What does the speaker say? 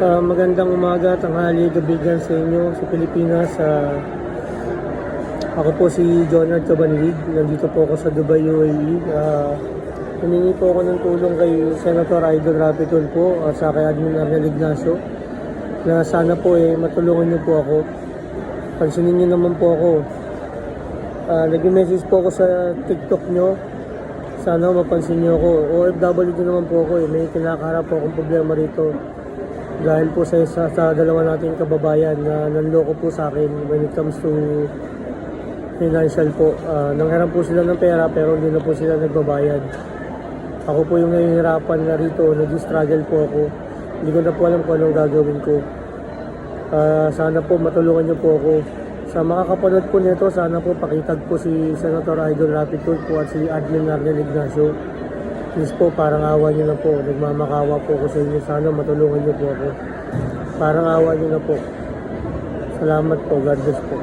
Magandang umaga, tanghali, gabi dyan sa inyo sa Pilipinas. Ako po si Jonard Cabanlig. Nandito po ako sa Dubai, UAE. Humingi po ako ng tulong kay Senator Idol Rapi Tulfo at sa kay Admin Arnel Ignacio na sana po matulungan niyo po ako. Pansinin niyo naman po ako. Nag-message po ako sa TikTok niyo. Sana mapansin niyo ako. OFW din naman po ako. May kinakaharap po akong problema rito. Dahil po sa dalawa nating kababayan na nanloko po sa akin when it comes to financial po. Nanghiram po sila ng pera pero hindi na po sila nagbabayad. Ako po yung nahihirapan na rito, nag-struggle po ako. Hindi ko na po alam kung anong gagawin ko. Sana po matulungan niyo po ako. Sa makakapanood po nito, sana po pakitag po si Senator Idol Rapi Tulfo at si Admin Arnel Ignacio. Please po, parang awa niyo na po. Nagmamakawa po ako sa inyo. Sana matulungan niyo po ako. Parang awa niyo na po. Salamat po. God bless po.